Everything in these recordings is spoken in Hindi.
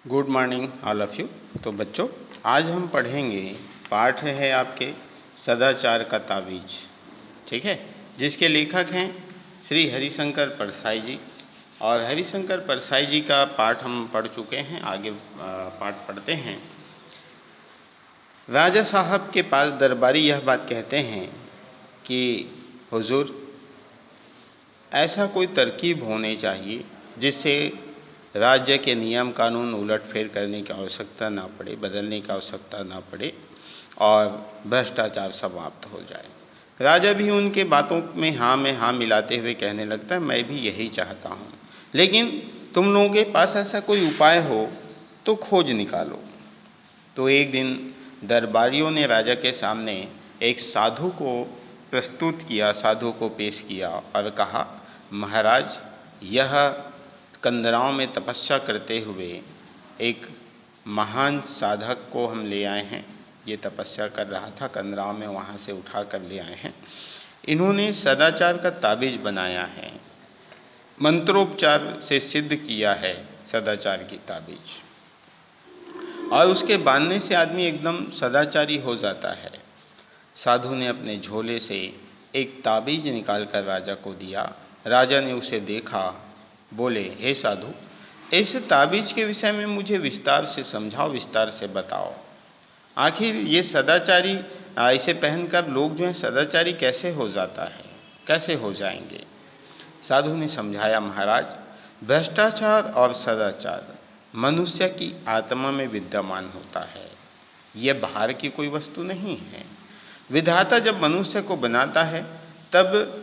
Good morning all of you. तो बच्चों, आज हम पढ़ेंगे, पाठ है आपके सदाचार का तावीज, ठीक है, जिसके लेखक हैं श्री हरिशंकर परसाई जी। और हरिशंकर परसाई जी का पाठ हम पढ़ चुके हैं, आगे पाठ पढ़ते हैं। राजा साहब के पास दरबारी यह बात कहते हैं कि हुजूर, ऐसा कोई तरकीब होनी चाहिए जिससे राज्य के नियम कानून उलटफेर करने की आवश्यकता ना पड़े, बदलने की आवश्यकता ना पड़े और भ्रष्टाचार समाप्त हो जाए। राजा भी उनके बातों में हाँ मिलाते हुए कहने लगता है, मैं भी यही चाहता हूँ, लेकिन तुम लोगों के पास ऐसा कोई उपाय हो तो खोज निकालो। तो एक दिन दरबारियों ने राजा के सामने एक साधु को प्रस्तुत किया, साधु को पेश किया और कहा, महाराज, यह कंदराओं में तपस्या करते हुए एक महान साधक को हम ले आए हैं। ये तपस्या कर रहा था कंदराओं में, वहाँ से उठा कर ले आए हैं। इन्होंने सदाचार का ताबीज बनाया है, मंत्रोपचार से सिद्ध किया है सदाचार की ताबीज, और उसके बांधने से आदमी एकदम सदाचारी हो जाता है। साधु ने अपने झोले से एक ताबीज निकाल कर राजा को दिया। राजा ने उसे देखा, बोले, हे साधु, इस ताबीज के विषय में मुझे विस्तार से समझाओ, विस्तार से बताओ। आखिर ये सदाचारी, इसे पहनकर लोग जो हैं सदाचारी कैसे हो जाता है, कैसे हो जाएंगे। साधु ने समझाया, महाराज, भ्रष्टाचार और सदाचार मनुष्य की आत्मा में विद्यमान होता है, यह बाहर की कोई वस्तु नहीं है। विधाता जब मनुष्य को बनाता है तब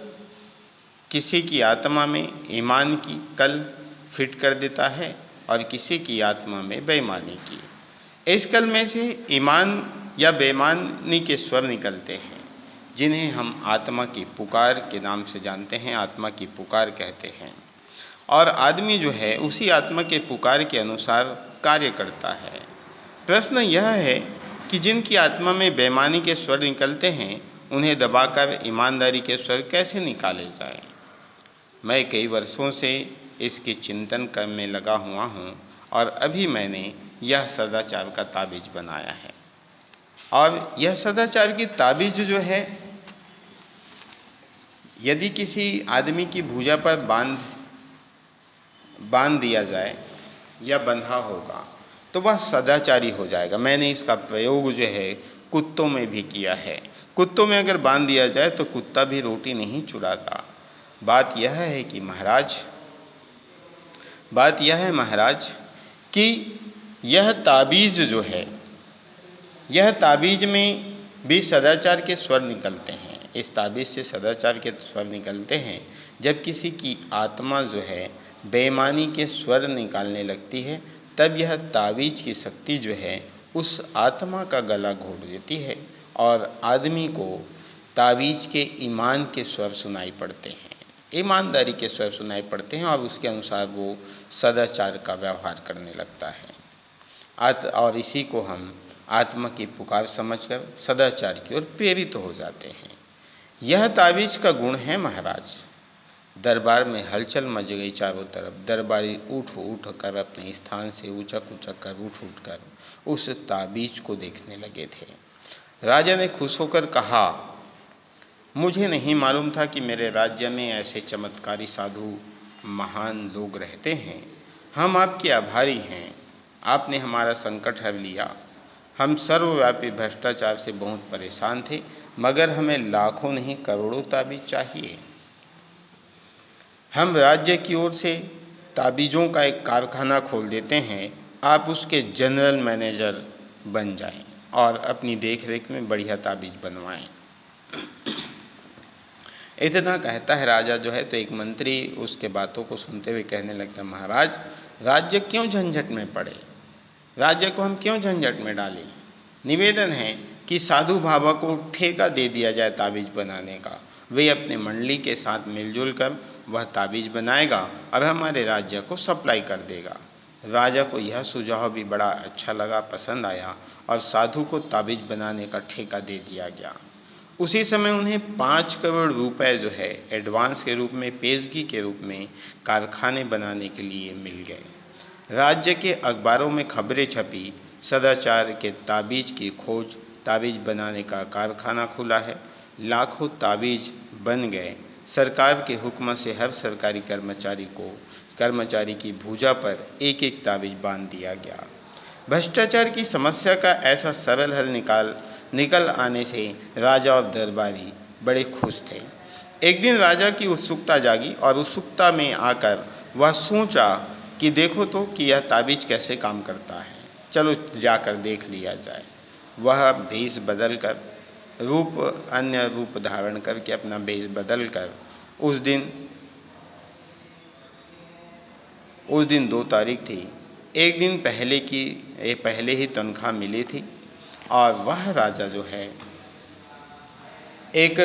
किसी की आत्मा में ईमान की कल फिट कर देता है और किसी की आत्मा में बेईमानी की। इस कल में से ईमान या बेईमानी के स्वर निकलते हैं, जिन्हें हम आत्मा की पुकार के नाम से जानते हैं, आत्मा की पुकार कहते हैं। और आदमी जो है उसी आत्मा के पुकार के अनुसार कार्य करता है। प्रश्न यह है कि जिनकी आत्मा में बेईमानी के स्वर निकलते हैं, उन्हें दबाकर ईमानदारी के स्वर कैसे निकाले जाएं। मैं कई वर्षों से इसके चिंतन में लगा हुआ हूँ और अभी मैंने यह सदाचार का ताबीज बनाया है। और यह सदाचार की ताबीज जो है, यदि किसी आदमी की भुजा पर बांध दिया जाए या बंधा होगा तो वह सदाचारी हो जाएगा। मैंने इसका प्रयोग जो है कुत्तों में भी किया है। कुत्तों में अगर बांध दिया जाए तो कुत्ता भी रोटी नहीं चुराता। बात यह है महाराज कि यह ताबीज जो है, यह ताबीज में भी सदाचार के स्वर निकलते हैं। इस ताबीज से सदाचार के स्वर निकलते हैं। जब किसी की आत्मा जो है बेईमानी के स्वर निकालने लगती है, तब यह ताबीज की शक्ति जो है उस आत्मा का गला घोट देती है और आदमी को ताबीज के ईमान के स्वर सुनाई पड़ते हैं, ईमानदारी के स्वर सुनाई पड़ते हैं, और उसके अनुसार वो सदाचार का व्यवहार करने लगता है। और इसी को हम आत्मा की पुकार समझकर सदाचार की ओर प्रेरित हो जाते हैं। यह ताबीज का गुण है महाराज। दरबार में हलचल मच गई चारों तरफ। दरबारी उठ कर अपने स्थान से उचक कर उठ कर उस ताबीज को देखने लगे थे। राजा ने खुश होकर कहा, मुझे नहीं मालूम था कि मेरे राज्य में ऐसे चमत्कारी साधु महान लोग रहते हैं। हम आपके आभारी हैं। आपने हमारा संकट हर लिया। हम सर्वव्यापी भ्रष्टाचार से बहुत परेशान थे, मगर हमें लाखों नहीं करोड़ों ताबीज चाहिए। हम राज्य की ओर से ताबीज़ों का एक कारखाना खोल देते हैं। आप उसके जनरल मैनेजर बन जाएं और अपनी देखरेख में बढ़िया ताबीज बनवाएं। इतना कहता है राजा जो है, तो एक मंत्री उसके बातों को सुनते हुए कहने लगता, महाराज, राज्य क्यों झंझट में पड़े, राज्य को हम क्यों झंझट में डालें। निवेदन है कि साधु बाबा को ठेका दे दिया जाए ताबीज बनाने का। वे अपने मंडली के साथ मिलजुल कर वह ताबीज बनाएगा और हमारे राज्य को सप्लाई कर देगा। राजा को यह सुझाव भी बड़ा अच्छा लगा, पसंद आया, और साधु को ताबीज बनाने का ठेका दे दिया गया। उसी समय उन्हें 5 करोड़ रुपए जो है एडवांस के रूप में, पेशगी के रूप में कारखाने बनाने के लिए मिल गए। राज्य के अखबारों में खबरें छपी, सदाचार के ताबीज की खोज, ताबीज बनाने का कारखाना खुला है। लाखों ताबीज बन गए। सरकार के हुक्म से हर सरकारी कर्मचारी की भुजा पर एक एक ताबीज बांध दिया गया। भ्रष्टाचार की समस्या का ऐसा सरल हल निकल आने से राजा और दरबारी बड़े खुश थे। एक दिन राजा की उत्सुकता जागी और उत्सुकता में आकर वह सोचा कि देखो तो कि यह ताबीज कैसे काम करता है, चलो जाकर देख लिया जाए। वह भेष बदल कर अन्य रूप धारण करके अपना भेष बदल कर उस दिन 2 तारीख थी। एक दिन पहले ही तनख्वाह मिली थी और वह राजा जो है एक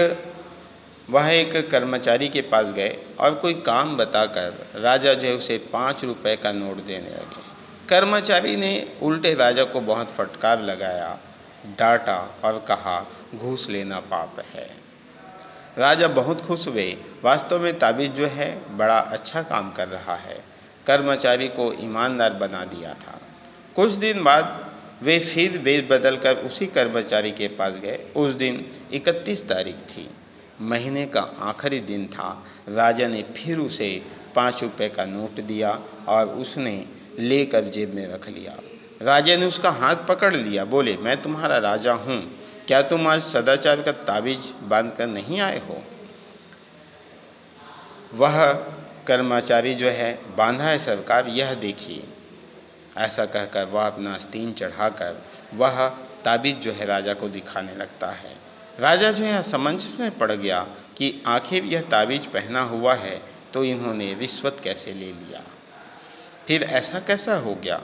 कर्मचारी के पास गए और कोई काम बताकर राजा जो है उसे 5 रुपए का नोट देने लगे। कर्मचारी ने उल्टे राजा को बहुत फटकार लगाया, डांटा और कहा, घूस लेना पाप है। राजा बहुत खुश हुए। वास्तव में ताबीज जो है बड़ा अच्छा काम कर रहा है। कर्मचारी को ईमानदार बना दिया था। कुछ दिन बाद वे फिर वेश बदल कर उसी कर्मचारी के पास गए। उस दिन 31 तारीख थी, महीने का आखिरी दिन था। राजा ने फिर उसे 5 रुपए का नोट दिया और उसने लेकर जेब में रख लिया। राजा ने उसका हाथ पकड़ लिया, बोले, मैं तुम्हारा राजा हूँ, क्या तुम आज सदाचार का ताबीज बांध कर नहीं आए हो? वह कर्मचारी जो है, बांधा है सरकार, यह देखिए। ऐसा कहकर वह अपना आस्तीन चढ़ाकर वह ताबीज जो है राजा को दिखाने लगता है। राजा जो है असमंजस में पड़ गया कि आखिर यह ताबीज पहना हुआ है तो इन्होंने रिश्वत कैसे ले लिया, फिर ऐसा कैसा हो गया।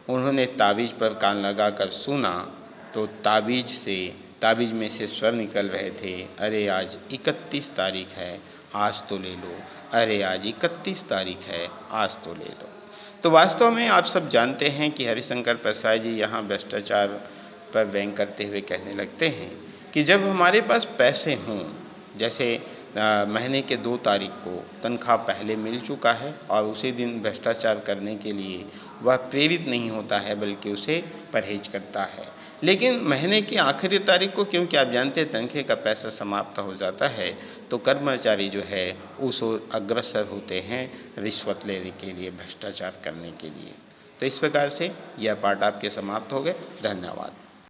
उन्होंने ताबीज पर कान लगाकर सुना तो ताबीज में से स्वर निकल रहे थे, अरे आज 31 तारीख है, आज तो ले लो। अरे आज 31 तारीख है, आज तो ले लो। तो वास्तव में आप सब जानते हैं कि हरिशंकर प्रसाद जी यहाँ भ्रष्टाचार पर व्यंग करते हुए कहने लगते हैं कि जब हमारे पास पैसे हों, जैसे महीने के 2 तारीख को तनख्वाह पहले मिल चुका है और उसी दिन भ्रष्टाचार करने के लिए वह प्रेरित नहीं होता है बल्कि उसे परहेज करता है। लेकिन महीने की आखिरी तारीख को, क्योंकि आप जानते हैं तनख्वाह का पैसा समाप्त हो जाता है, तो कर्मचारी जो है उस ओर अग्रसर होते हैं रिश्वत लेने के लिए, भ्रष्टाचार करने के लिए। तो इस प्रकार से यह पाठ आपके समाप्त हो गए। धन्यवाद।